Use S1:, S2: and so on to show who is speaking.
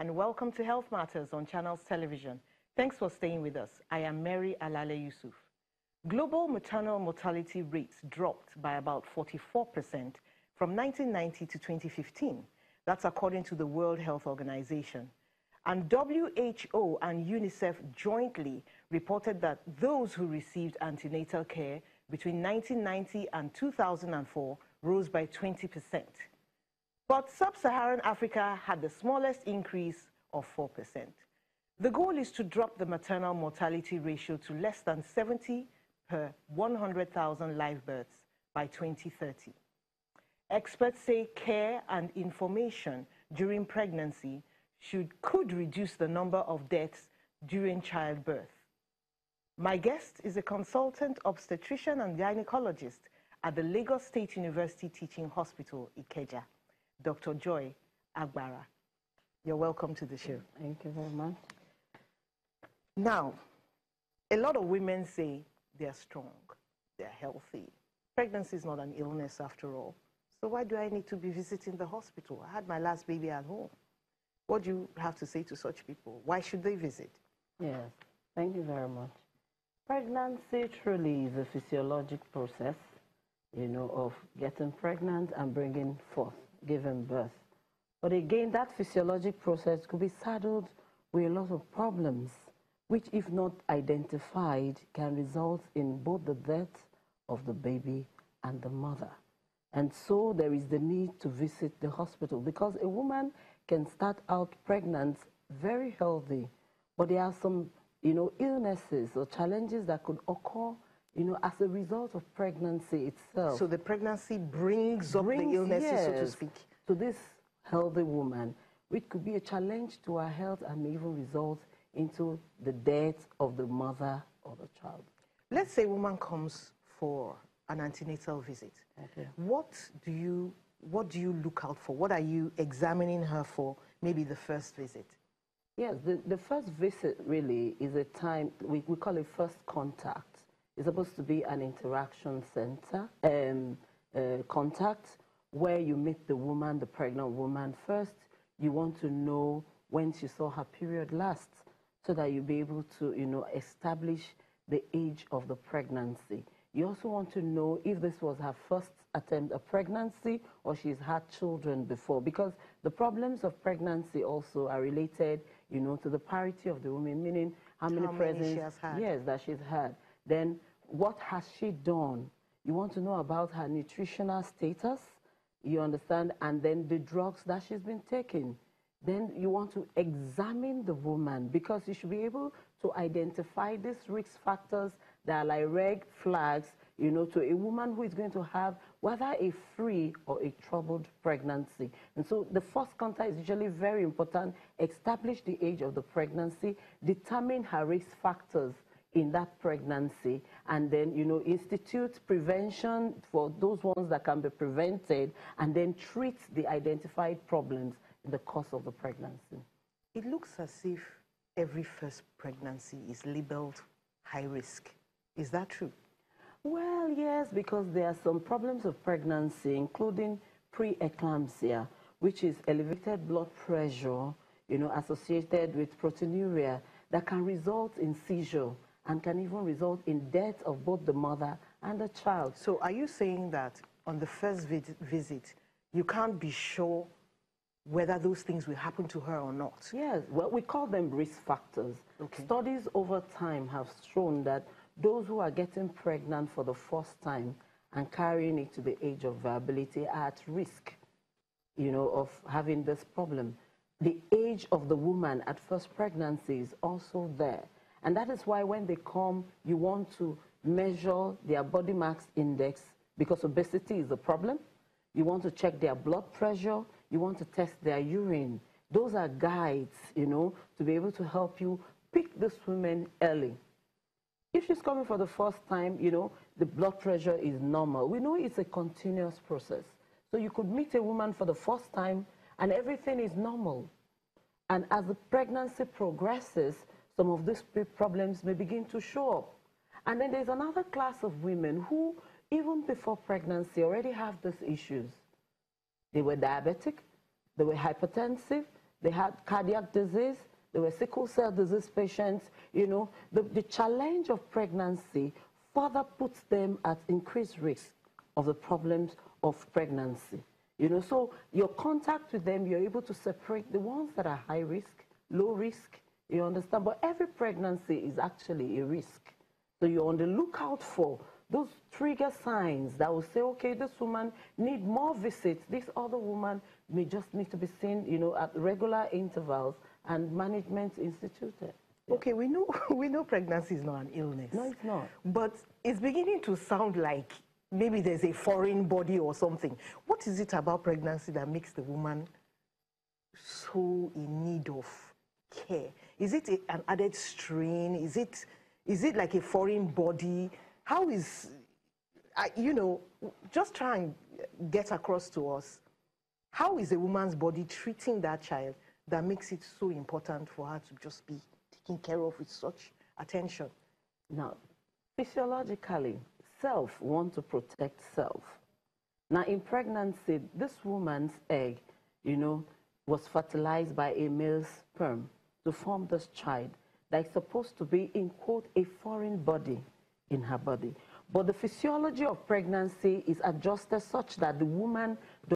S1: and welcome to Health Matters on Channels Television. Thanks for staying with us. I am Mary Alale Yusuf. Global maternal mortality rates dropped by about 44% from 1990 to 2015. That's according to the World Health Organization. And WHO and UNICEF jointly reported that those who received antenatal care between 1990 and 2004 rose by 20%. But sub-Saharan Africa had the smallest increase of 4%. The goal is to drop the maternal mortality ratio to less than 70 per 100,000 live births by 2030. Experts say care and information during pregnancy could reduce the number of deaths during childbirth. My guest is a consultant obstetrician and gynecologist at the Lagos State University Teaching Hospital, Ikeja, Dr. Joy Agbara. You're welcome to the show.
S2: Thank you very much.
S1: Now, a lot of women say they're strong, they're healthy. Pregnancy is not an illness after all. So why do I need to be visiting the hospital? I had my last baby at home. What do you have to say to such people? Why should they visit?
S2: Yes, thank you very much. Pregnancy truly is a physiologic process, of getting pregnant and bringing forth, giving birth. But again, that physiologic process could be saddled with a lot of problems, which, if not identified, can result in both the death of the baby and the mother. And so there is the need to visit the hospital, because a woman can start out pregnant very healthy, but there are some, illnesses or challenges that could occur, as a result of pregnancy itself.
S1: So the pregnancy brings up the illnesses,
S2: yes,
S1: so to speak.
S2: to this healthy woman, which could be a challenge to her health and may even result into the death of the mother or the child.
S1: Let's say a woman comes for an antenatal visit.
S2: Okay.
S1: What do you look out for? What are you examining her for, maybe the first visit?
S2: Yes, the first visit really is a time, we call it first contact. It's supposed to be an interaction center, contact, where you meet the woman, the pregnant woman. First, you want to know when she saw her period last, so that you'll be able to, establish the age of the pregnancy. You also want to know if this was her first attempt at pregnancy or she's had children before, because the problems of pregnancy also are related, to the parity of the woman, meaning how many
S1: she has had.
S2: Yes, that she's had. Then what has she done? You want to know about her nutritional status, you understand, and then the drugs that she's been taking. Then you want to examine the woman, because you should be able to identify these risk factors that are like red flags, to a woman who is going to have whether a free or a troubled pregnancy. And so the first contact is usually very important. Establish the age of the pregnancy, determine her risk factors in that pregnancy, and then, institute prevention for those ones that can be prevented, and then treat the identified problems in the course of the pregnancy.
S1: It looks as if every first pregnancy is labeled high risk. Is that true?
S2: Well, yes, because there are some problems of pregnancy, including preeclampsia, which is elevated blood pressure, associated with proteinuria, that can result in seizure and can even result in death of both the mother and the child.
S1: So are you saying that on the first visit, you can't be sure whether those things will happen to her or not?
S2: Yes, well, we call them risk factors.
S1: Okay.
S2: Studies over time have shown that those who are getting pregnant for the first time and carrying it to the age of viability are at risk, of having this problem. The age of the woman at first pregnancy is also there. And that is why when they come, you want to measure their body mass index, because obesity is a problem. You want to check their blood pressure. You want to test their urine. Those are guides, to be able to help you pick this woman early. If she's coming for the first time, the blood pressure is normal. We know it's a continuous process. So you could meet a woman for the first time and everything is normal. And as the pregnancy progresses, some of these problems may begin to show up. And then there's another class of women who, even before pregnancy, already have these issues. They were diabetic, they were hypertensive, they had cardiac disease, they were sickle cell disease patients. You know, the challenge of pregnancy further puts them at increased risk of the problems of pregnancy. You know, so your contact with them, you're able to separate the ones that are high risk, low risk, you understand? But every pregnancy is actually a risk. So you're on the lookout for those trigger signs that will say, okay, this woman needs more visits. This other woman may just need to be seen, you know, at regular intervals and management instituted. Yeah.
S1: Okay, we know pregnancy is not an illness.
S2: No, it's not.
S1: But it's beginning to sound like maybe there's a foreign body or something. What is it about pregnancy that makes the woman so in need of care? Is it an added strain? Is it like a foreign body? How is, you know, just try and get across to us, how is a woman's body treating that child that makes it so important for her to just be taken care of with such attention?
S2: Now, physiologically, self wants to protect self. Now, in pregnancy, this woman's egg, you know, was fertilized by a male's sperm to form this child that is supposed to be, in quote, a foreign body in her body. But the physiology of pregnancy is adjusted such that the woman